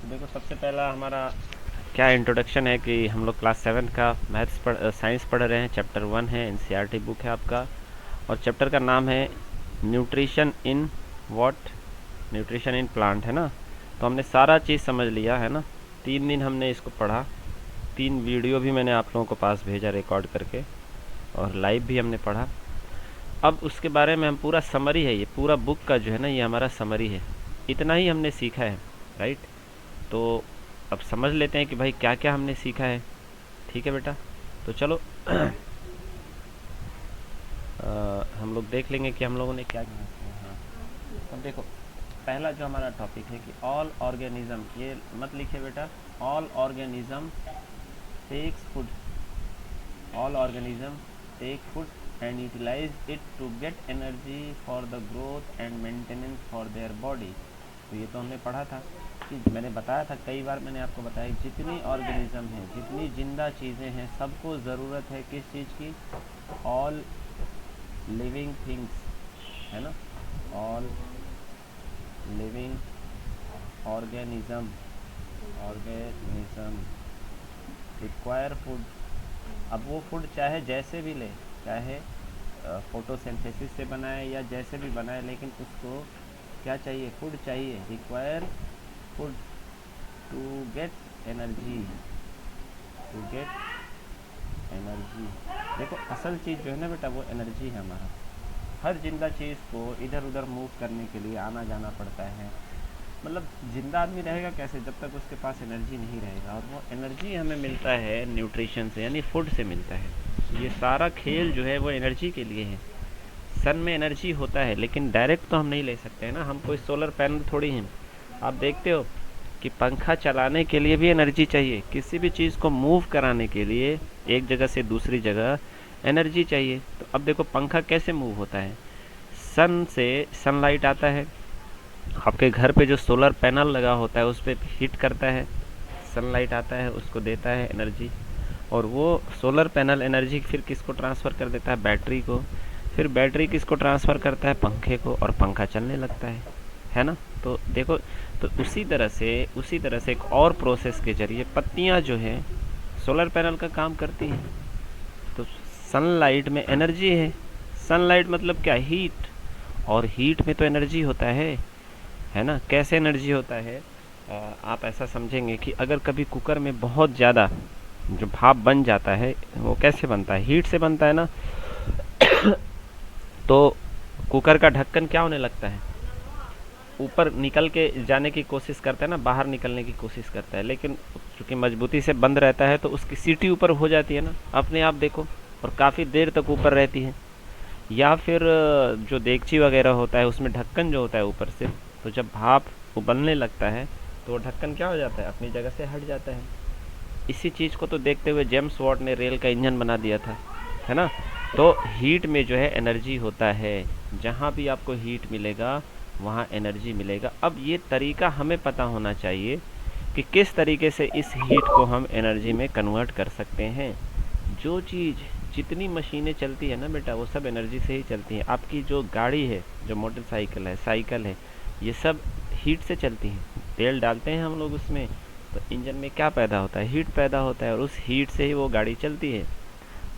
तो देखो, सबसे पहला हमारा क्या इंट्रोडक्शन है कि हम लोग क्लास 7 का साइंस पढ़ रहे हैं। चैप्टर 1 है, एनसीईआरटी बुक है आपका, और चैप्टर का नाम है nutrition in what, nutrition in plant, है ना। तो हमने सारा चीज़ समझ लिया है ना। 3 दिन हमने इसको पढ़ा, 3 वीडियो भी मैंने आप लोगों को पास भेजा रिकॉर्ड करके, और लाइव भी हमने पढ़ा। अब उसके बारे में हम पूरा समरी है, ये पूरा बुक का जो है ना, ये हमारा समरी है। इतना ही हमने सीखा है, राइट। तो अब समझ लेते हैं कि भाई क्या क्या हमने सीखा है। ठीक है बेटा, तो चलो हम लोग देख लेंगे कि हम लोगों ने क्या किया। हाँ, अब देखो, पहला जो हमारा टॉपिक है कि ऑल ऑर्गेनिज्म, ये मत लिखिए बेटा, all organism takes food, all organisms take food and utilize it to get energy for the growth and maintenance for their body। तो ये तो हमने पढ़ा था कि मैंने बताया था, कई बार मैंने आपको बताया, जितनी ऑर्गेनिज्म है, जितनी जिंदा चीज़ें हैं, सबको ज़रूरत है किस चीज़ की? ऑल लिविंग थिंग्स, है ना। All living organism require food. अब वो फूड चाहे जैसे भी ले, चाहे फोटोसिंथेसिस से बनाए या जैसे भी बनाए, लेकिन उसको क्या चाहिए? फूड चाहिए। Require food to get energy, to get energy. देखो, असल चीज़ जो है ना बेटा, वो एनर्जी है हमारा। हर जिंदा चीज़ को इधर उधर मूव करने के लिए आना जाना पड़ता है। मतलब जिंदा आदमी रहेगा कैसे जब तक उसके पास एनर्जी नहीं रहेगा, और वो एनर्जी हमें मिलता है न्यूट्रिशन से, यानी फूड से मिलता है। ये सारा खेल जो है वो एनर्जी के लिए है। सन में एनर्जी होता है, लेकिन डायरेक्ट तो हम नहीं ले सकते हैं ना, हम कोई सोलर पैनल थोड़ी हैं। आप देखते हो कि पंखा चलाने के लिए भी एनर्जी चाहिए, किसी भी चीज़ को मूव कराने के लिए एक जगह से दूसरी जगह एनर्जी चाहिए। तो अब देखो, पंखा कैसे मूव होता है? सन से सनलाइट आता है, आपके घर पे जो सोलर पैनल लगा होता है उस पर हीट करता है, सनलाइट आता है, उसको देता है एनर्जी, और वो सोलर पैनल एनर्जी फिर किसको ट्रांसफ़र कर देता है? बैटरी को। फिर बैटरी किसको ट्रांसफ़र करता है? पंखे को, और पंखा चलने लगता है ना। तो देखो, तो उसी तरह से एक और प्रोसेस के जरिए पत्तियां जो है सोलर पैनल का काम करती हैं। तो सनलाइट में एनर्जी है। सनलाइट मतलब क्या? हीट। और हीट में तो एनर्जी होता है ना। कैसे एनर्जी होता है? आप ऐसा समझेंगे कि अगर कभी कुकर में बहुत ज़्यादा जो भाप बन जाता है, वो कैसे बनता है? हीट से बनता है ना। तो कुकर का ढक्कन क्या होने लगता है? ऊपर निकल के जाने की कोशिश करता है ना, बाहर निकलने की कोशिश करता है, लेकिन चूँकि मजबूती से बंद रहता है तो उसकी सीटी ऊपर हो जाती है ना, अपने आप देखो, और काफ़ी देर तक ऊपर रहती है। या फिर जो देगची वगैरह होता है उसमें ढक्कन जो होता है ऊपर से, तो जब भाप उबलने लगता है तो वो ढक्कन क्या हो जाता है? अपनी जगह से हट जाता है। इसी चीज़ को तो देखते हुए जेम्स वॉट ने रेल का इंजन बना दिया था, है ना। तो हीट में जो है एनर्जी होता है, जहाँ भी आपको हीट मिलेगा वहाँ एनर्जी मिलेगा। अब ये तरीका हमें पता होना चाहिए कि किस तरीके से इस हीट को हम एनर्जी में कन्वर्ट कर सकते हैं। जो चीज़, जितनी मशीनें चलती है ना बेटा, वो सब एनर्जी से ही चलती हैं। आपकी जो गाड़ी है, जो मोटरसाइकिल है, साइकिल है, ये सब हीट से चलती हैं। तेल डालते हैं हम लोग उसमें, तो इंजन में क्या पैदा होता है? हीट पैदा होता है, और उस हीट से ही वो गाड़ी चलती है।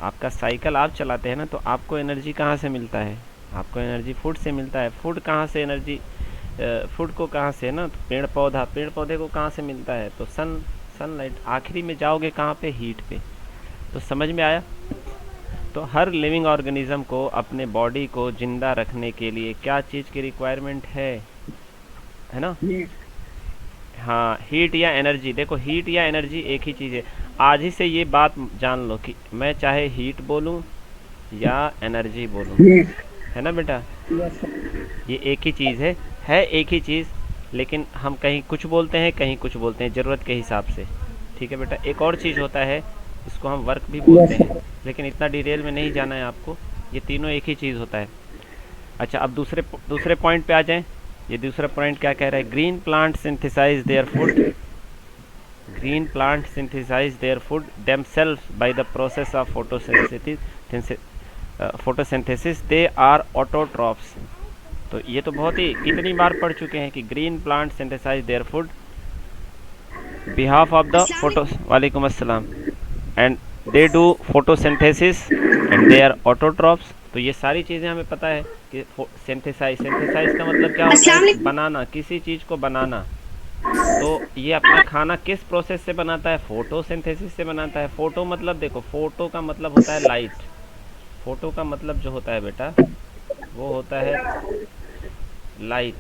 आपका साइकिल आप चलाते हैं ना, तो आपको एनर्जी कहाँ से मिलता है? आपको एनर्जी फूड से मिलता है। फूड कहाँ से एनर्जी? फूड को कहाँ से? ना, तो पेड़ पौधे को कहाँ से मिलता है? तो सनलाइट। आखिरी में जाओगे कहाँ पे? हीट पे। तो समझ में आया? तो हर लिविंग ऑर्गेनिज्म को अपने बॉडी को जिंदा रखने के लिए क्या चीज़ की रिक्वायरमेंट है ना। हाँ, हीट या एनर्जी। देखो, हीट या एनर्जी एक ही चीज़ है। आज ही से ये बात जान लो कि मैं चाहे हीट बोलूँ या एनर्जी बोलूँ, है ना बेटा, ये एक ही चीज़ है एक ही चीज़। लेकिन हम कहीं कुछ बोलते हैं, कहीं कुछ बोलते हैं, ज़रूरत के हिसाब से। ठीक है बेटा। एक और चीज़ होता है, इसको हम वर्क भी बोलते हैं, लेकिन इतना डिटेल में नहीं जाना है आपको। ये तीनों एक ही चीज़ होता है। अच्छा, अब दूसरे पॉइंट पे आ जाएं। ये दूसरा पॉइंट क्या कह रहा है? Green plant synthesize their food, green plant synthesize their food themselves by the process of photosynthesis they are autotrophs। तो ये तो बहुत ही कितनी बार पढ़ चुके हैं कि green plant synthesize their food behalf of the photo वालेकुम अस्सलाम and they do photosynthesis and they are autotrophs। तो ये सारी चीज़ें हमें पता है कि सिंथेसाइज का मतलब क्या होता अस्सलाम है, वालेकुम। बनाना, किसी चीज़ को बनाना। तो ये अपना खाना किस प्रोसेस से बनाता है, फोटोसिंथेसिस से बनाता है। फोटो मतलब देखो, फोटो का मतलब होता है लाइट। फोटो का मतलब जो होता है बेटा, वो होता है लाइट।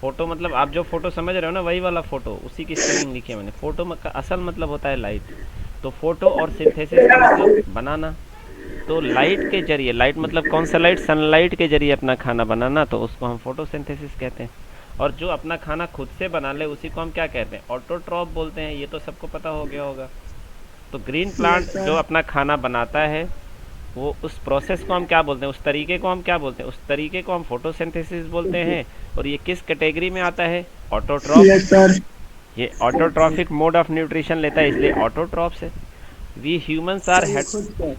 फोटो मतलब आप जो फोटो समझ रहे हो ना, वही वाला फोटो, उसी की स्पेलिंग लिखी है मैंने। फोटो का असल मतलब होता है लाइट। तो फोटो और सिंथेसिस का मतलब बनाना। तो लाइट के जरिए, लाइट मतलब कौन सा लाइट, सनलाइट के जरिए अपना खाना बनाना, तो उसको हम फोटोसिंथेसिस कहते हैं। और जो अपना खाना खुद से बना ले उसी को हम क्या कहते हैं, ऑटोट्रॉप बोलते हैं। ये तो सबको पता हो गया होगा। तो ग्रीन प्लांट यस जो सर। अपना खाना बनाता है, वो उस प्रोसेस को हम क्या बोलते हैं, उस तरीके को हम क्या बोलते हैं, उस तरीके को हम फोटोसिंथेसिस बोलते हैं। और ये किस कैटेगरी में आता है, ऑटोट्रॉप। Yes sir. ये ऑटोट्रॉफिक मोड ऑफ न्यूट्रिशन लेता है, इसलिए ऑटोट्रॉप्स है। वी ह्यूमंस आर सर ये हेड। खुद सर।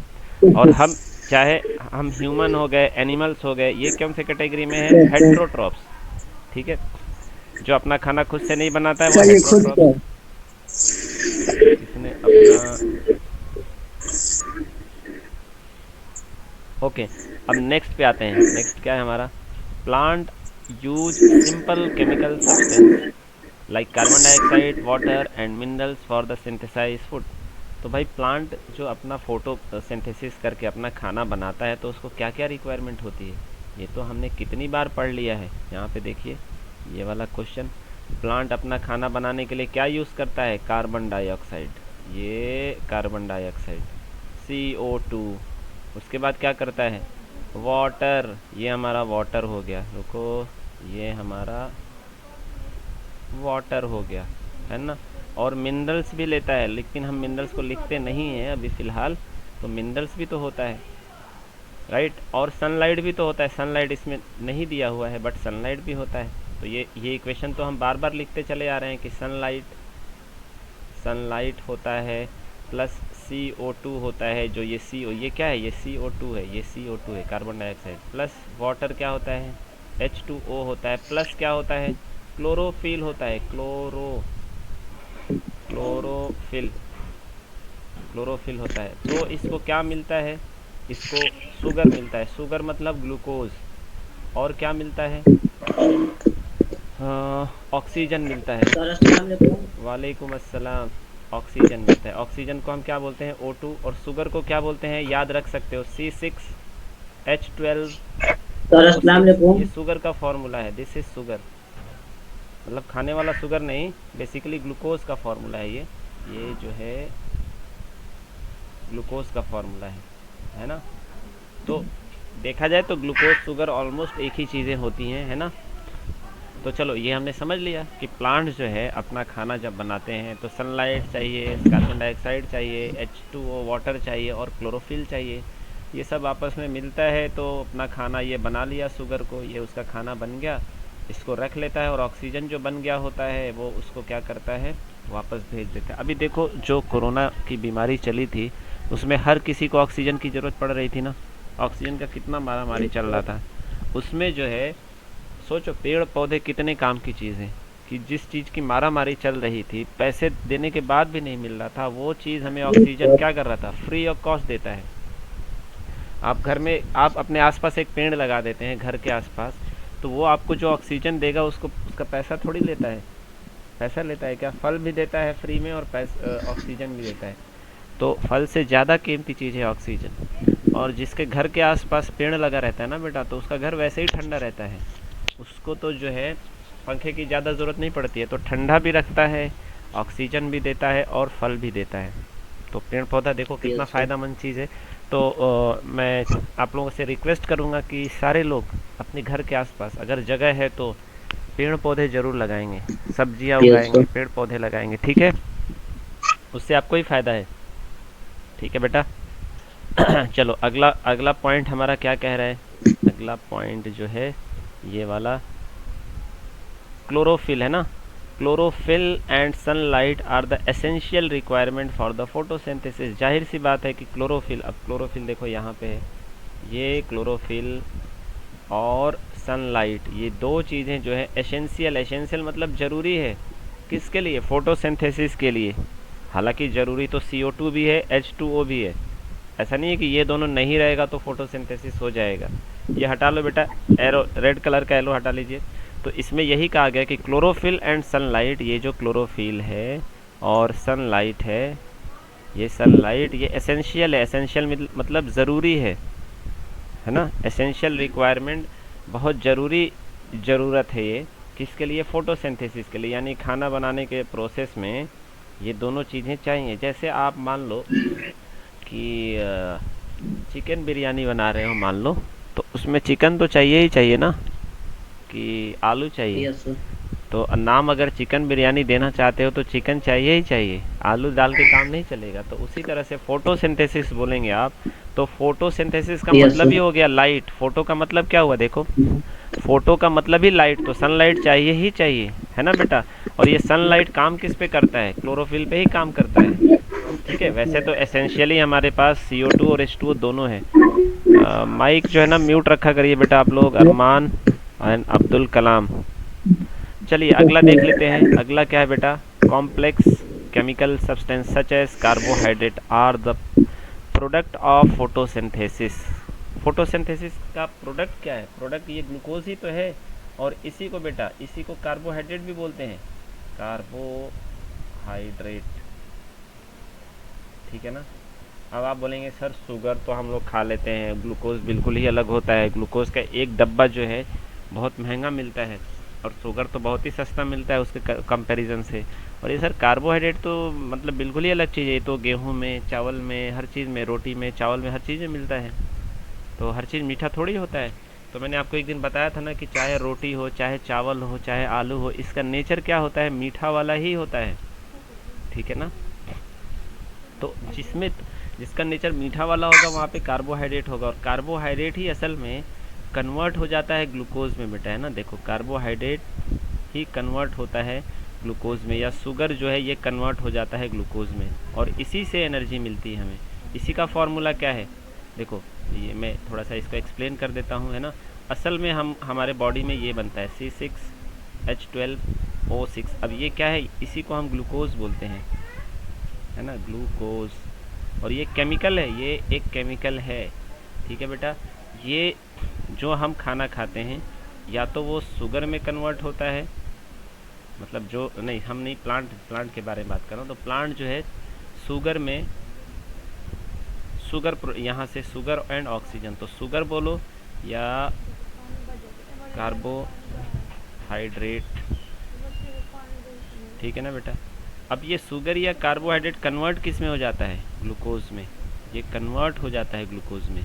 और हम, चाहे हम ह्यूमन हो गए, एनिमल्स हो गए, ये कौन से कैटेगरी में है, यस सर। हेट्रोट्रॉप्स। ठीक है। जो अपना खाना खुद से नहीं बनाता है वो सर ये खुद हेट्रोट्रॉप्स। सर। किसने अपना, ओके। अब नेक्स्ट पे आते हैं। नेक्स्ट क्या है हमारा, plant use simple chemical substance like carbon dioxide, water and minerals for the synthesize food. तो भाई प्लांट जो अपना फोटो सिंथेसिस करके अपना खाना बनाता है, तो उसको क्या क्या रिक्वायरमेंट होती है, ये तो हमने कितनी बार पढ़ लिया है। यहाँ पे देखिए ये वाला क्वेश्चन, प्लांट अपना खाना बनाने के लिए क्या यूज़ करता है, कार्बन डाइऑक्साइड। ये कार्बन डाइऑक्साइड, CO2। उसके बाद क्या करता है, वाटर, ये हमारा वाटर हो गया, रुको, ये हमारा वाटर हो गया, है ना। और मिनरल्स भी लेता है, लेकिन हम मिनरल्स को लिखते नहीं हैं अभी फ़िलहाल। तो मिनरल्स भी तो होता है, राइट। और सनलाइट भी तो होता है, सनलाइट इसमें नहीं दिया हुआ है, बट सनलाइट भी होता है। तो ये इक्वेशन तो हम बार बार लिखते चले आ रहे हैं कि सनलाइट, सनलाइट होता है, प्लस CO2 होता है। जो ये ये क्या है, ये CO2 है, ये CO2 है, कार्बन डाइऑक्साइड। प्लस वाटर क्या होता है, H2O होता है। प्लस क्या होता है, क्लोरोफिल होता है, क्लोरोफिल, क्लोरोफिल होता है। तो इसको क्या मिलता है, इसको शुगर मिलता है। शुगर मतलब ग्लूकोज। और क्या मिलता है, ऑक्सीजन मिलता है। सर अस्सलाम वालेकुम। वालेकुम अस्सलाम। ऑक्सीजन मिलता है। ऑक्सीजन को हम क्या बोलते हैं, O2। और शुगर को क्या बोलते हैं, याद रख सकते हो, सर अस्सलाम C6H12O6। वालेकुम। ये शुगर का फॉर्मूला है, दिस इज शुगर। मतलब खाने वाला शुगर नहीं, बेसिकली ग्लूकोज का फॉर्मूला है ये जो है ग्लूकोज का फॉर्मूला है ना। तो देखा जाए तो ग्लूकोज शुगर ऑलमोस्ट एक ही चीज़ें होती हैं, है ना। तो चलो ये हमने समझ लिया कि प्लांट जो है अपना खाना जब बनाते हैं तो सनलाइट चाहिए, कार्बन डाइऑक्साइड चाहिए, H2O वाटर चाहिए, और क्लोरोफिल चाहिए। ये सब आपस में मिलता है तो अपना खाना ये बना लिया, शुगर को, ये उसका खाना बन गया, इसको रख लेता है। और ऑक्सीजन जो बन गया होता है वो उसको क्या करता है, वापस भेज देता है। अभी देखो जो कोरोना की बीमारी चली थी, उसमें हर किसी को ऑक्सीजन की ज़रूरत पड़ रही थी ना। ऑक्सीजन का कितना मारा मारी चल रहा था। उसमें जो है, सोचो पेड़ पौधे कितने काम की चीज़ है, कि जिस चीज़ की मारा मारी चल रही थी, पैसे देने के बाद भी नहीं मिल रहा था, वो चीज़ हमें ऑक्सीजन क्या कर रहा था, फ्री ऑफ कॉस्ट देता है। आप घर में, आप अपने आसपास एक पेड़ लगा देते हैं घर के आसपास, तो वो आपको जो ऑक्सीजन देगा उसको, उसका पैसा थोड़ी लेता है। पैसा लेता है क्या, फल भी देता है फ्री में, और ऑक्सीजन भी देता है। तो फल से ज़्यादा कीमती चीज़ है ऑक्सीजन। और जिसके घर के आसपास पेड़ लगा रहता है ना बेटा, तो उसका घर वैसे ही ठंडा रहता है। उसको तो जो है पंखे की ज़्यादा ज़रूरत नहीं पड़ती है, तो ठंडा भी रखता है, ऑक्सीजन भी देता है, और फल भी देता है। तो पेड़ पौधा देखो कितना यस सर। फ़ायदेमंद चीज़ है। तो मैं आप लोगों से रिक्वेस्ट करूँगा कि सारे लोग अपने घर के आसपास अगर जगह है तो पेड़ पौधे ज़रूर लगाएंगे, सब्जियाँ यस उगाएंगे, सर। पेड़ पौधे लगाएंगे, ठीक है। उससे आपको ही फ़ायदा है, ठीक है बेटा। चलो अगला अगला पॉइंट हमारा क्या कह रहा है, अगला पॉइंट जो है ये वाला, क्लोरोफिल है ना। Chlorophyll and sunlight are the essential requirement for the photosynthesis. जाहिर सी बात है कि क्लोरोफिल, अब क्लोरोफिल देखो यहाँ पे है, ये क्लोरोफिल और सनलाइट, ये दो चीज़ें जो है एसेंशियल, एसेंशियल मतलब ज़रूरी है, किसके लिए? फोटोसिंथेसिस के लिए। हालांकि ज़रूरी तो CO2 भी है, H2O भी है। ऐसा नहीं है कि ये दोनों नहीं रहेगा तो फोटोसिंथेसिस हो जाएगा। ये हटा लो बेटा, एरो रेड कलर का एरो हटा लीजिए। तो इसमें यही कहा गया कि क्लोरोफिल एंड सनलाइट, ये जो क्लोरोफिल है और सनलाइट है, ये सनलाइट ये एसेंशियल है। एसेंशियल मतलब ज़रूरी है ना। एसेंशियल रिक्वायरमेंट, बहुत ज़रूरी ज़रूरत है ये। किसके लिए? फोटोसिंथेसिस के लिए, यानी खाना बनाने के प्रोसेस में ये दोनों चीज़ें चाहिए। जैसे आप मान लो कि चिकन बिरयानी बना रहे हो मान लो, तो उसमें चिकन तो चाहिए ही चाहिए ना, कि आलू चाहिए? Yes sir. तो नाम अगर चिकन बिरयानी देना चाहते हो तो चिकन चाहिए ही चाहिए, आलू डाल के काम नहीं चलेगा। तो उसी तरह से फोटोसिंथेसिस बोलेंगे आप, तो फोटोसिंथेसिस का यस मतलब ही सर। हो गया लाइट। फोटो का मतलब क्या हुआ देखो, फोटो का मतलब ही लाइट, तो सनलाइट चाहिए ही चाहिए, है ना बेटा। और ये सनलाइट काम किस पे करता है? क्लोरोफिल पे ही काम करता है। ठीक है, वैसे तो एसेंशियली हमारे पास CO2 और H2O दोनों है। माइक जो है ना म्यूट रखा करिए बेटा आप लोग, अरमान एंड अब्दुल कलाम। चलिए अगला देख लेते हैं। अगला क्या है बेटा? Complex chemical substance such as carbohydrate are the product of photosynthesis. Photosynthesis का प्रोडक्ट क्या है? प्रोडक्ट ये ग्लूकोज ही तो है, और इसी को बेटा, इसी को कार्बोहाइड्रेट भी बोलते हैं, कार्बोहाइड्रेट। ठीक है ना। अब आप बोलेंगे सर शुगर तो हम लोग खा लेते हैं, ग्लूकोज बिल्कुल ही अलग होता है। ग्लूकोज का एक डब्बा जो है बहुत महंगा मिलता है, और शुगर तो बहुत ही सस्ता मिलता है उसके कंपैरिजन से। और ये सर कार्बोहाइड्रेट तो मतलब बिल्कुल ही अलग चीज़ है। ये तो गेहूं में, चावल में, हर चीज़ में, रोटी में, चावल में, हर चीज़ में मिलता है। तो हर चीज़ मीठा थोड़ी होता है। तो मैंने आपको एक दिन बताया था ना कि चाहे रोटी हो, चाहे चावल हो, चाहे आलू हो, इसका नेचर क्या होता है? मीठा वाला ही होता है। ठीक है ना। तो जिसका नेचर मीठा वाला होगा वहाँ पे कार्बोहाइड्रेट होगा, और कार्बोहाइड्रेट ही असल में कन्वर्ट हो जाता है ग्लूकोज में बेटा, है ना। देखो कार्बोहाइड्रेट ही कन्वर्ट होता है ग्लूकोज में, या शुगर जो है ये कन्वर्ट हो जाता है ग्लूकोज में, और इसी से एनर्जी मिलती है हमें। इसी का फॉर्मूला क्या है देखो, ये मैं थोड़ा सा इसको एक्सप्लेन कर देता हूँ, है ना। असल में हमारे बॉडी में ये बनता है C6H12O6। अब ये क्या है? इसी को हम ग्लूकोज बोलते हैं, है ना, ग्लूकोज। और ये केमिकल है, ये एक केमिकल है। ठीक है बेटा। ये जो हम खाना खाते हैं या तो वो शुगर में कन्वर्ट होता है, मतलब जो नहीं, हम नहीं, प्लांट के बारे में बात कर रहा हूँ। तो प्लांट जो है शुगर में, यहाँ से शुगर एंड ऑक्सीजन, तो शुगर बोलो या कार्बोहाइड्रेट। ठीक है ना बेटा। अब ये शुगर या कार्बोहाइड्रेट कन्वर्ट किस में हो जाता है? ग्लूकोज में। ये कन्वर्ट हो जाता है ग्लूकोज में।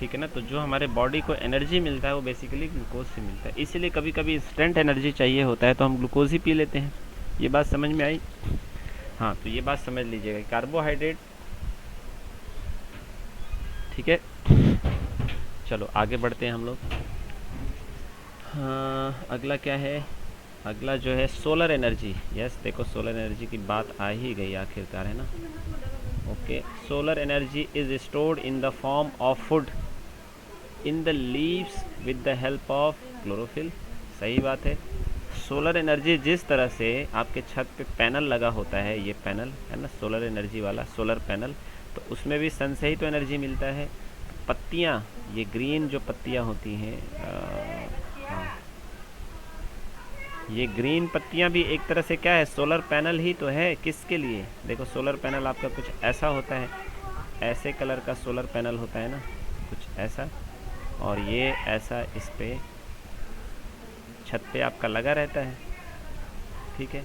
ठीक है ना। तो जो हमारे बॉडी को एनर्जी मिलता है वो बेसिकली ग्लूकोज से मिलता है। इसीलिए कभी कभी इंस्टेंट एनर्जी चाहिए होता है तो हम ग्लूकोज ही पी लेते हैं। ये बात समझ में आई? हाँ, तो ये बात समझ लीजिएगा, कार्बोहाइड्रेट। ठीक है, चलो आगे बढ़ते हैं हम लोग। हाँ, अगला क्या है? अगला जो है सोलर एनर्जी। यस, देखो सोलर एनर्जी की बात आ ही गई आखिरकार, है ना। Okay, solar energy is stored in the form of food in the leaves with the help of chlorophyll. सही बात है। सोलर एनर्जी जिस तरह से आपके छत पे पैनल लगा होता है, ये पैनल है ना, सोलर एनर्जी वाला सोलर पैनल, तो उसमें भी सन से ही तो एनर्जी मिलता है। पत्तियाँ, ये ग्रीन जो पत्तियाँ होती हैं, हाँ, ये ग्रीन पत्तियाँ भी एक तरह से क्या है? सोलर पैनल ही तो है। किसके लिए? देखो सोलर पैनल आपका कुछ ऐसा होता है, ऐसे कलर का सोलर पैनल होता है ना, कुछ ऐसा, और ये ऐसा इस पे छत पे आपका लगा रहता है। ठीक है,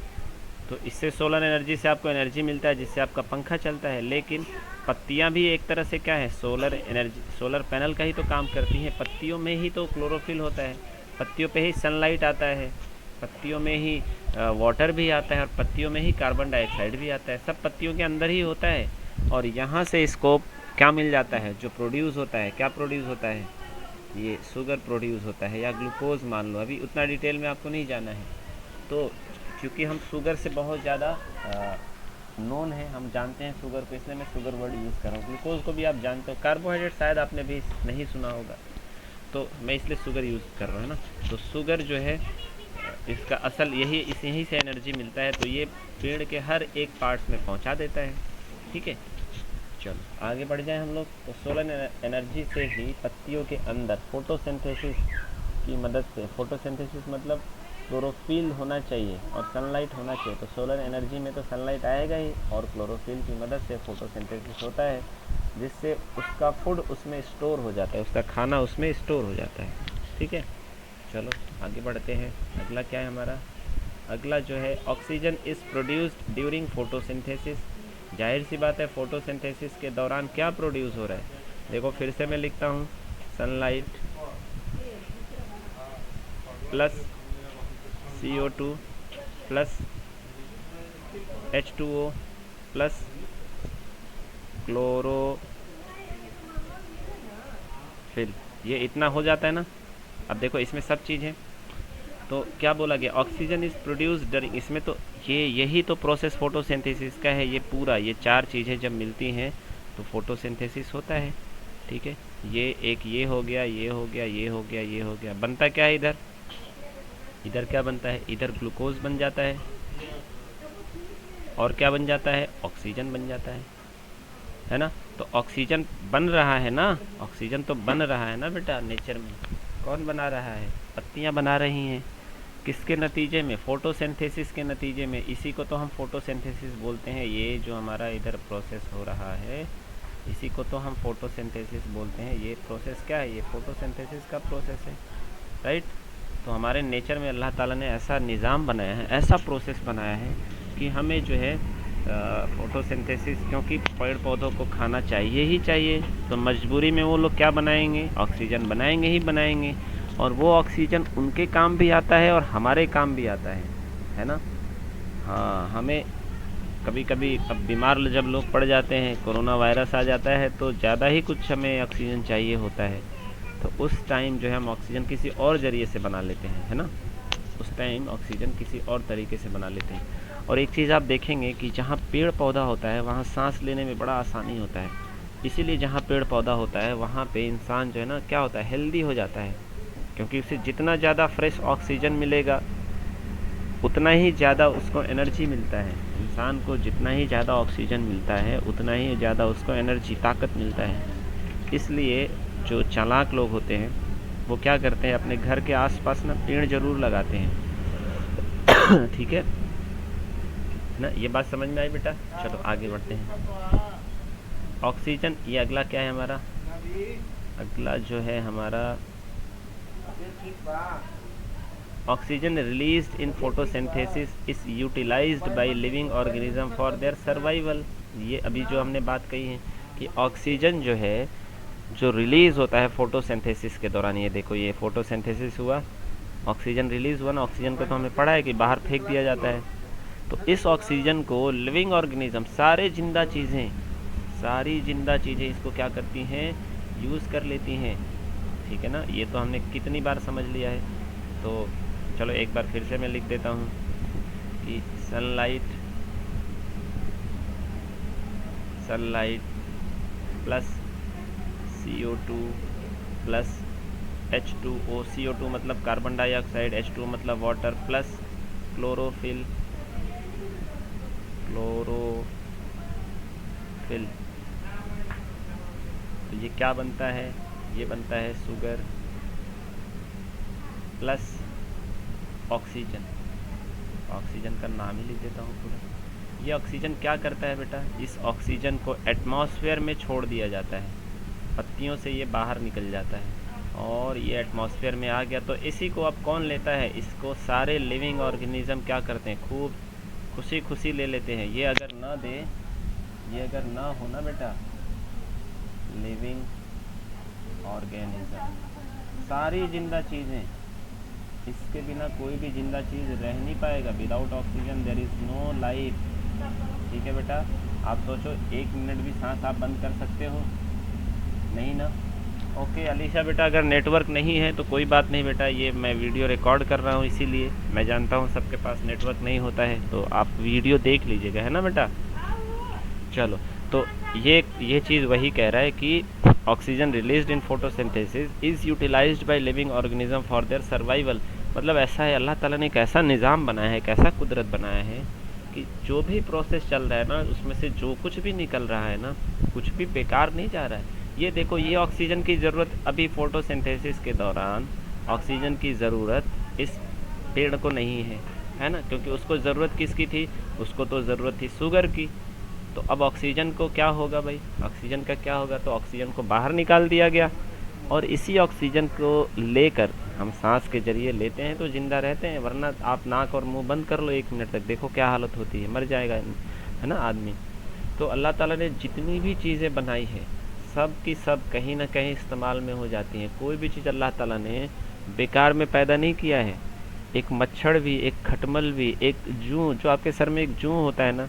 तो इससे सोलर एनर्जी से आपको एनर्जी मिलता है जिससे आपका पंखा चलता है। लेकिन पत्तियां भी एक तरह से क्या है? सोलर एनर्जी, सोलर पैनल का ही तो काम करती हैं। पत्तियों में ही तो क्लोरोफिल होता है, पत्तियों पे ही सनलाइट आता है, पत्तियों में ही वाटर भी आता है, और पत्तियों में ही कार्बन डाइऑक्साइड भी आता है। सब पत्तियों के अंदर ही होता है, और यहाँ से इसको क्या मिल जाता है? जो प्रोड्यूस होता है, क्या प्रोड्यूस होता है? ये शुगर प्रोड्यूस होता है, या ग्लूकोज मान लो। अभी उतना डिटेल में आपको नहीं जाना है। तो क्योंकि हम शुगर से बहुत ज़्यादा नोन है, हम जानते हैं शुगर को, इसलिए मैं शुगर वर्ड यूज़ कर रहा हूँ। ग्लूकोज को भी आप जानते हो, कार्बोहाइड्रेट शायद आपने भी नहीं सुना होगा, तो मैं इसलिए शुगर यूज़ कर रहा हूँ ना। तो शुगर जो है इसका असल यही से एनर्जी मिलता है, तो ये पेड़ के हर एक पार्ट्स में पहुंचा देता है। ठीक है, चलो आगे बढ़ जाए हम लोग। तो सोलर एनर्जी से ही पत्तियों के अंदर फोटोसिंथेसिस की मदद से, फोटोसिंथेसिस मतलब क्लोरोफिल होना चाहिए और सनलाइट होना चाहिए, तो सोलर एनर्जी में तो सनलाइट आएगा ही, और क्लोरोफिल की मदद से फोटोसिंथेसिस होता है, जिससे उसका फूड उसमें स्टोर हो जाता है, उसका खाना उसमें स्टोर हो जाता है। ठीक है, चलो आगे बढ़ते हैं। अगला क्या है हमारा? अगला जो है, oxygen is produced during photosynthesis. जाहिर सी बात है, फोटोसिंथेसिस के दौरान क्या प्रोड्यूस हो रहा है? देखो फिर से मैं लिखता हूँ, sunlight plus CO2 plus H2O plus chlorophyll, ये इतना हो जाता है ना। अब देखो इसमें सब चीज़ है, तो क्या बोला गया? ऑक्सीजन इज़ प्रोड्यूस्ड डरिंग, इसमें तो यही तो प्रोसेस फोटोसिंथेसिस का है। ये पूरा ये चार चीज़ें जब मिलती हैं तो फोटोसिंथेसिस होता है। ठीक है, ये हो गया, ये हो गया, ये हो गया, ये हो गया, बनता क्या है इधर? इधर क्या बनता है? इधर ग्लूकोज बन जाता है, और क्या बन जाता है? ऑक्सीजन बन जाता है ना। तो ऑक्सीजन बन रहा है ना, ऑक्सीजन तो बन रहा है ना बेटा नेचर में। कौन बना रहा है? पत्तियां बना रही हैं। किसके नतीजे में? फोटोसिंथेसिस के नतीजे में। इसी को तो हम फोटोसिंथेसिस बोलते हैं। ये जो हमारा इधर प्रोसेस हो रहा है, इसी को तो हम फोटोसिंथेसिस बोलते हैं। ये प्रोसेस क्या है? ये फोटोसिंथेसिस का प्रोसेस है, राइट। तो हमारे नेचर में अल्लाह ताला ने ऐसा निज़ाम बनाया है, ऐसा प्रोसेस बनाया है कि हमें जो है फोटोसिंथेसिस, क्योंकि पेड़ पौधों को खाना चाहिए ही चाहिए, तो मजबूरी में वो लोग क्या बनाएंगे? ऑक्सीजन बनाएंगे ही बनाएंगे, और वो ऑक्सीजन उनके काम भी आता है और हमारे काम भी आता है ना। हाँ, हमें कभी कभी अब बीमार जब लोग पड़ जाते हैं, कोरोना वायरस आ जाता है, तो ज़्यादा ही कुछ हमें ऑक्सीजन चाहिए होता है, तो उस टाइम जो है हम ऑक्सीजन किसी और ज़रिए से बना लेते हैं, है ना। उस टाइम ऑक्सीजन किसी और तरीके से बना लेते हैं। और एक चीज़ आप देखेंगे कि जहाँ पेड़ पौधा होता है वहाँ सांस लेने में बड़ा आसानी होता है, इसीलिए जहाँ पेड़ पौधा होता है वहाँ पे इंसान जो है ना, क्या होता है? हेल्दी हो जाता है, क्योंकि उसे जितना ज़्यादा फ्रेश ऑक्सीजन मिलेगा उतना ही ज़्यादा उसको एनर्जी मिलता है। इंसान को जितना ही ज़्यादा ऑक्सीजन मिलता है उतना ही ज़्यादा उसको एनर्जी, ताकत मिलता है। इसलिए जो चालाक लोग होते हैं वो क्या करते हैं? अपने घर के आसपास ना पेड़ ज़रूर लगाते हैं। ठीक है ना, ये बात समझ में आई बेटा? चलो आगे बढ़ते हैं। ऑक्सीजन, ये अगला क्या है हमारा? अगला जो है हमारा, oxygen released in photosynthesis is utilised by living organism for their survival. ये अभी जो हमने बात कही है कि ऑक्सीजन जो है, जो रिलीज़ होता है फोटोसिंथेसिस के दौरान, ये देखो ये फोटोसिंथेसिस हुआ, ऑक्सीजन रिलीज़ हुआ ना, ऑक्सीजन को तो हमें पढ़ा है कि बाहर फेंक दिया जाता है। तो इस ऑक्सीजन को लिविंग ऑर्गेनिज्म, सारी जिंदा चीज़ें इसको क्या करती हैं? यूज़ कर लेती हैं। ठीक है ना, ये तो हमने कितनी बार समझ लिया है। तो चलो एक बार फिर से मैं लिख देता हूँ कि sunlight plus CO2 plus H2O, CO2 मतलब कार्बन डाइऑक्साइड, H2O मतलब वाटर, प्लस क्लोरोफिल, तो ये क्या बनता है? ये बनता है शुगर प्लस ऑक्सीजन। ऑक्सीजन का नाम ही लिख देता हूँ पूरा। ये ऑक्सीजन क्या करता है बेटा? इस ऑक्सीजन को एटमॉस्फेयर में छोड़ दिया जाता है, पत्तियों से ये बाहर निकल जाता है और ये एटमॉस्फेयर में आ गया। तो इसी को अब कौन लेता है? इसको सारे लिविंग ऑर्गेनिज्म क्या करते हैं? खूब खुशी खुशी ले लेते हैं। ये अगर ना दे, ये अगर ना हो ना बेटा, लिविंग ऑर्गेनिज्म, सारी जिंदा चीज़ें, इसके बिना कोई भी जिंदा चीज़ रह नहीं पाएगा। Without oxygen there is no life. ठीक है बेटा, आप सोचो 1 मिनट भी सांस आप बंद कर सकते हो? नहीं ना। ओके अलीशा बेटा, अगर नेटवर्क नहीं है तो कोई बात नहीं बेटा, ये मैं वीडियो रिकॉर्ड कर रहा हूँ, इसीलिए मैं जानता हूँ सबके पास नेटवर्क नहीं होता है, तो आप वीडियो देख लीजिएगा, है ना बेटा। चलो, तो ये चीज़ वही कह रहा है कि oxygen released in photosynthesis is utilised by living organism for their survival. मतलब ऐसा है, अल्लाह ताला ने एक ऐसा निज़ाम बनाया है, एक ऐसा कुदरत बनाया है कि जो भी प्रोसेस चल रहा है ना, उसमें से जो कुछ भी निकल रहा है ना, कुछ भी बेकार नहीं जा रहा है। ये देखो, ये ऑक्सीजन की ज़रूरत अभी फोटोसिंथेसिस के दौरान ऑक्सीजन की ज़रूरत इस पेड़ को नहीं है ना, क्योंकि उसको ज़रूरत किसकी थी? उसको तो ज़रूरत थी शुगर की। तो अब ऑक्सीजन को क्या होगा भाई? ऑक्सीजन का क्या होगा? तो ऑक्सीजन को बाहर निकाल दिया गया, और इसी ऑक्सीजन को लेकर हम सांस के जरिए लेते हैं तो ज़िंदा रहते हैं, वरना आप नाक और मुंह बंद कर लो 1 मिनट तक, देखो क्या हालत होती है, मर जाएगा, है ना आदमी। तो अल्लाह ताला ने जितनी भी चीज़ें बनाई है, सब की सब कहीं ना कहीं इस्तेमाल में हो जाती हैं। कोई भी चीज़ अल्लाह ताला ने बेकार में पैदा नहीं किया है। एक मच्छर भी, एक खटमल भी, एक जूं, जो आपके सर में एक जूं होता है ना,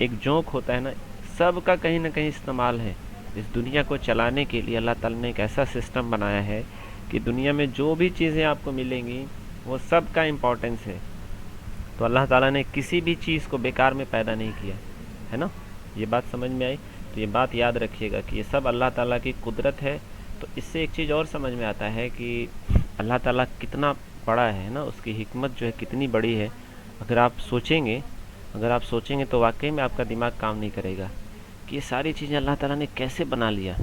एक जोंक होता है ना, सब का कहीं ना कहीं इस्तेमाल है। इस दुनिया को चलाने के लिए अल्लाह ताला ने एक ऐसा सिस्टम बनाया है कि दुनिया में जो भी चीज़ें आपको मिलेंगी वो सब का इम्पोर्टेंस है। तो अल्लाह ताला ने किसी भी चीज़ को बेकार में पैदा नहीं किया, है ना। ये बात समझ में आई? तो ये बात याद रखिएगा कि ये सब अल्लाह ताला की कुदरत है। तो इससे एक चीज़ और समझ में आता है कि अल्लाह ताला कितना बड़ा है ना, उसकी हिकमत जो है कितनी बड़ी है। अगर आप सोचेंगे तो वाकई में आपका दिमाग काम नहीं करेगा कि ये सारी चीज़ें अल्लाह ताला ने कैसे बना लिया,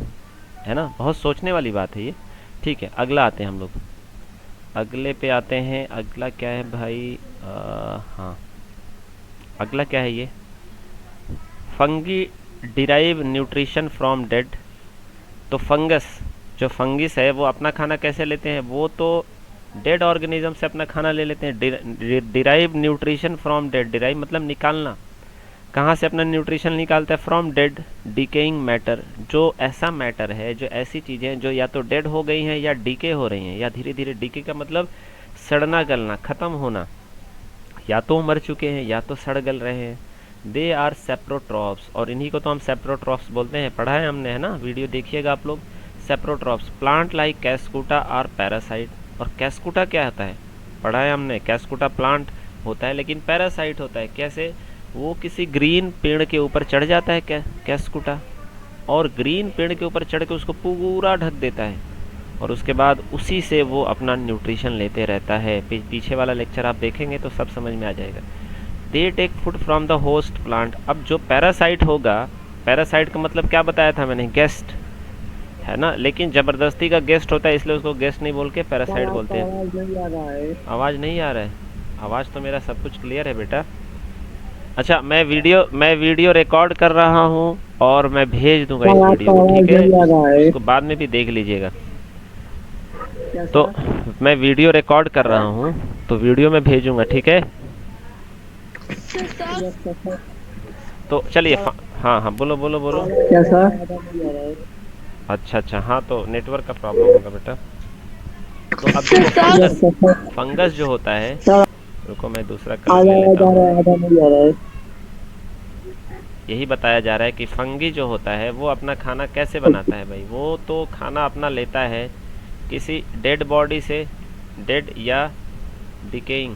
है ना। बहुत सोचने वाली बात है ये। ठीक है, अगला आते हैं हम लोग, अगले पे आते हैं। अगला क्या है भाई? हाँ, अगला क्या है ये? Fungi derive nutrition from dead. तो फंगस, जो फंगिस है वो अपना खाना कैसे लेते हैं? वो तो डेड ऑर्गेनिज्म से अपना खाना ले लेते हैं। Derive nutrition from dead, derive मतलब निकालना। कहाँ से अपना न्यूट्रिशन निकालता है? फ्रॉम डेड डिकेइंग मैटर, जो ऐसा मैटर है, जो ऐसी चीज़ें जो या तो डेड हो गई हैं या डीके हो रही हैं, या धीरे धीरे, डीके का मतलब सड़ना गलना, ख़त्म होना, या तो मर चुके हैं या तो सड़ गल रहे हैं। दे आर सेप्रोट्रॉप्स, और इन्हीं को तो हम सेप्रोट्रॉप्स बोलते हैं, पढ़ा है हमने, है ना, वीडियो देखिएगा आप लोग। Saprotrophs plant like cuscuta are parasite. और कैस्कुटा क्या होता है? पढ़ा है हमने, कैस्कुटा प्लांट होता है लेकिन पैरासाइट होता है। कैसे? वो किसी ग्रीन पेड़ के ऊपर चढ़ जाता है कैस्कुटा, और ग्रीन पेड़ के ऊपर चढ़ के उसको पूरा ढक देता है, और उसके बाद उसी से वो अपना न्यूट्रिशन लेते रहता है। पीछे वाला लेक्चर आप देखेंगे तो सब समझ में आ जाएगा। They take food from the host plant. अब जो पैरासाइट होगा, पैरासाइट का मतलब क्या बताया था मैंने? गेस्ट, है ना, लेकिन ज़बरदस्ती का गेस्ट होता है, इसलिए उसको गेस्ट नहीं बोल के पैरासाइट बोलते हैं। आवाज नहीं आ रहा है। आवाज़ नहीं आ रहा है? आवाज़ तो मेरा सब कुछ क्लियर है बेटा। अच्छा, मैं वीडियो रिकॉर्ड कर रहा हूँ और मैं भेज दूंगा इस वीडियो को, ठीक है, उसको बाद में भी देख लीजिएगा। तो मैं वीडियो रिकॉर्ड कर रहा हूँ तो वीडियो में भेजूंगा, ठीक है। तो चलिए, हाँ हाँ, बोलो बोलो बोलो। क्या सर? अच्छा, हाँ, तो नेटवर्क का प्रॉब्लम होगा बेटा। तो अब देखो, फंगस जो होता है, रुको मैं दूसरा कलर ले लेता हूँ। यही बताया जा रहा है कि फंगी जो होता है वो अपना खाना कैसे बनाता है भाई? वो तो खाना अपना लेता है किसी डेड बॉडी से, डेड या डिकेइंग,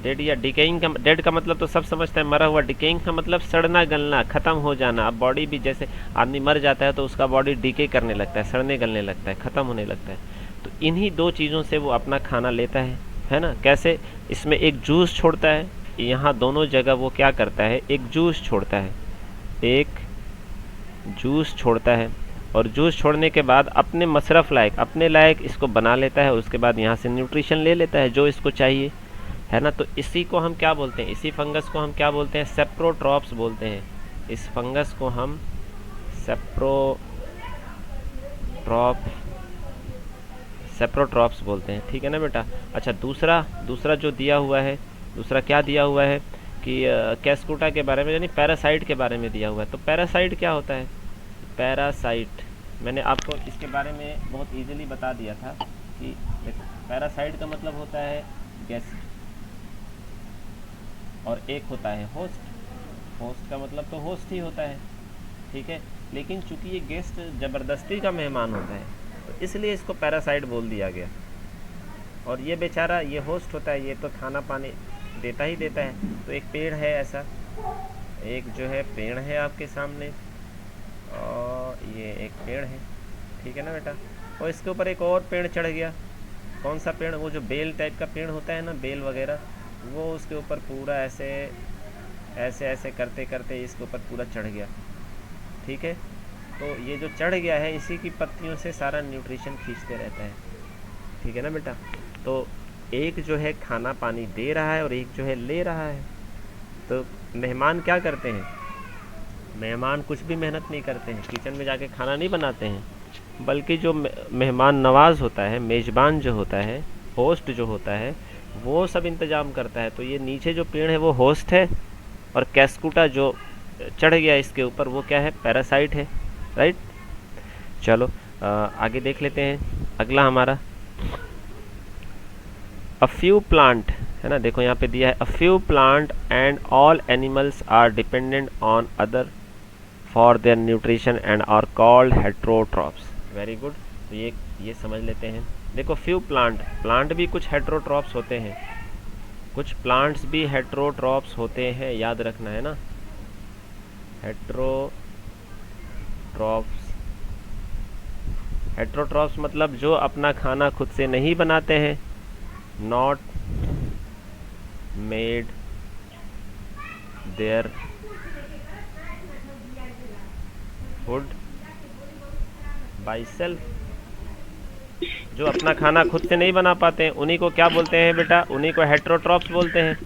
डेड या डिकेइंग का, डेड का मतलब तो सब समझते हैं, मरा हुआ। डिकेइंग का मतलब सड़ना गलना, ख़त्म हो जाना। अब बॉडी भी, जैसे आदमी मर जाता है तो उसका बॉडी डिके करने लगता है, सड़ने गलने लगता है, ख़त्म होने लगता है। तो इन्हीं दो चीज़ों से वो अपना खाना लेता है ना। कैसे? इसमें एक जूस छोड़ता है, यहाँ दोनों जगह वो क्या करता है? एक जूस छोड़ता है, एक जूस छोड़ता है, और जूस छोड़ने के बाद अपने मसरफ़ लायक, अपने लायक इसको बना लेता है। उसके बाद यहाँ से न्यूट्रिशन ले लेता है जो इसको चाहिए, है ना। तो इसी को हम क्या बोलते हैं? इसी फंगस को हम क्या बोलते हैं? सेप्रोट्रॉप्स बोलते हैं। इस फंगस को हम सेप्रोट्रॉप्स बोलते हैं, ठीक है ना बेटा। अच्छा, दूसरा जो दिया हुआ है, दूसरा क्या दिया हुआ है कि कैस्कुटा के बारे में, यानी पैरासाइट के बारे में दिया हुआ है। तो पैरासाइट क्या होता है? पैरासाइट मैंने आपको इसके बारे में बहुत इजीली बता दिया था कि पैरासाइट का मतलब होता है गेस्ट, और एक होता है होस्ट। होस्ट का मतलब तो होस्ट ही होता है, ठीक है। लेकिन चूंकि ये गेस्ट ज़बरदस्ती का मेहमान होता है तो इसलिए इसको पैरासाइट बोल दिया गया। और ये बेचारा, ये होस्ट होता है, ये तो खाना पानी देता ही देता है। तो एक पेड़ है ऐसा, एक जो है पेड़ है आपके सामने, और ये एक पेड़ है, ठीक है ना बेटा। और इसके ऊपर एक और पेड़ चढ़ गया। कौन सा पेड़? वो जो बेल टाइप का पेड़ होता है ना, बेल वगैरह, वो उसके ऊपर पूरा ऐसे ऐसे ऐसे करते करते इसके ऊपर पूरा चढ़ गया। ठीक है, तो ये जो चढ़ गया है इसी की पत्तियों से सारा न्यूट्रिशन खींचते रहता है। ठीक है ना बेटा? तो एक जो है खाना पानी दे रहा है और एक जो है ले रहा है। तो मेहमान क्या करते हैं? मेहमान कुछ भी मेहनत नहीं करते हैं, किचन में जाके खाना नहीं बनाते हैं, बल्कि जो मेहमान नवाज होता है, मेज़बान जो होता है, होस्ट जो होता है, वो सब इंतज़ाम करता है। तो ये नीचे जो पेड़ है वो होस्ट है, और कैस्कुटा जो चढ़ गया इसके ऊपर वो क्या है? पैरासाइट है। राइट? चलो आगे देख लेते हैं। अगला हमारा अ फ्यू प्लांट है ना, देखो यहाँ पे दिया है a few plant and all animals are dependent on other for their nutrition and are called heterotrophs. Very good. तो ये समझ लेते हैं। देखो फ्यू प्लांट भी कुछ हेट्रोट्रॉप्स होते हैं, कुछ प्लांट्स भी हेट्रोट्रॉप्स होते हैं, याद रखना है ना। हेट्रोट्रॉप्स मतलब जो अपना खाना खुद से नहीं बनाते हैं, not made their food by self. जो अपना खाना खुद से नहीं बना पाते हैं उन्हीं को क्या बोलते हैं बेटा? उन्हीं को हेट्रोट्रॉप्स बोलते हैं।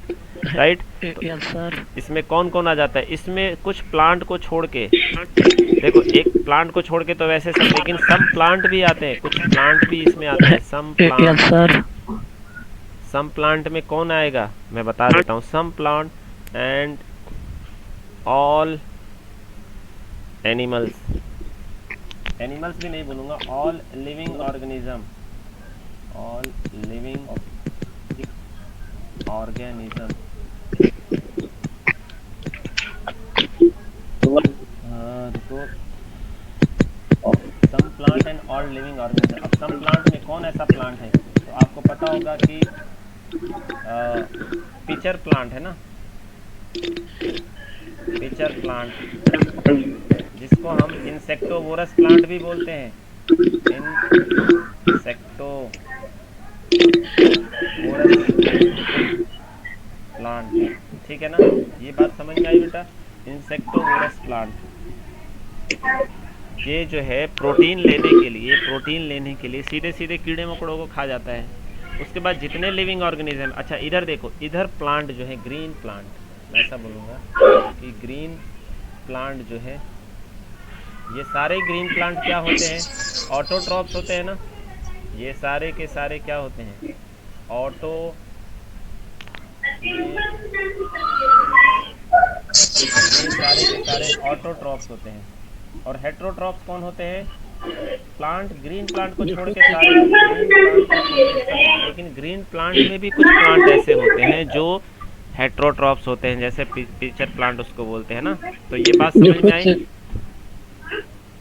राइट? Yes sir. इसमें कौन कौन आ जाता है? इसमें कुछ प्लांट को छोड़ के, देखो एक प्लांट को छोड़ के तो वैसे सब, लेकिन सम प्लांट भी आते हैं, कुछ प्लांट भी इसमें आते हैं। Yes sir. सम प्लांट में कौन आएगा मैं बता देता हूँ। Some plant and all animals भी नहीं बोलूँगा, ऑल लिविंग ऑर्गेनिज्म देखो some plant and all living organism. अब सम प्लांट में कौन ऐसा प्लांट है? तो आपको पता होगा कि पिचर प्लांट है ना, पिचर प्लांट, जिसको हम इंसेक्टोवोरस प्लांट भी बोलते हैं। इंसेक्टोवोरस प्लांट। ठीक है ना? ये बात समझ में आई बेटा? इंसेक्टोवोरस प्लांट, ये जो है प्रोटीन लेने के लिए सीधे सीधे कीड़े मकोड़ों को खा जाता है। उसके बाद जितने लिविंग ऑर्गेनिज्म, अच्छा इधर देखो, इधर प्लांट जो है ग्रीन प्लांट, मैं ऐसा बोलूँगा कि ग्रीन प्लांट जो है, ये सारे ग्रीन प्लांट क्या होते हैं? ऑटोट्रॉप्स होते हैं ना। ये सारे के सारे क्या होते हैं? ये सारे के सारे ऑटोट्रॉप्स होते हैं। और हेट्रोट्रॉप्स कौन होते हैं? प्लांट, ग्रीन प्लांट को छोड़ के सारे, ग्रीन प्लांट को छोड़ के सब। लेकिन ग्रीन प्लांट में भी कुछ प्लांट ऐसे होते हैं जो हेट्रोट्रॉप्स होते हैं, जैसे पिचर प्लांट उसको बोलते हैं ना। तो ये बात समझ में आई?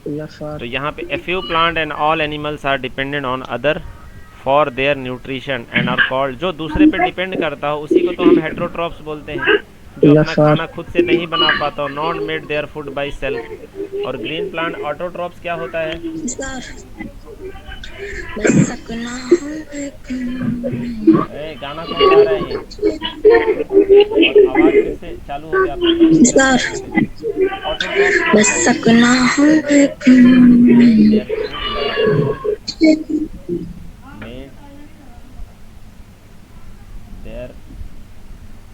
तो यहाँ पे a few plant and all animals are dependent on other for their nutrition and are called, जो दूसरे पे डिपेंड करता हो उसी को तो हम हेट्रोट्रॉप्स बोलते हैं। जो अपना खाना खुद से नहीं बना पाता हो, not made their food by self. और ग्रीन प्लांट ऑटोट्रॉप्स क्या होता है? गाना कौन गा रहा है ये? और आवाज फिर से चालू हो गया देयर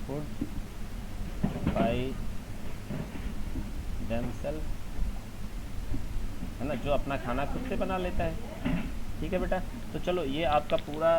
फूड बाय देमसेल्फ, है ना, जो अपना खाना खुद से बना लेता है। ठीक है बेटा? तो चलो ये आपका पूरा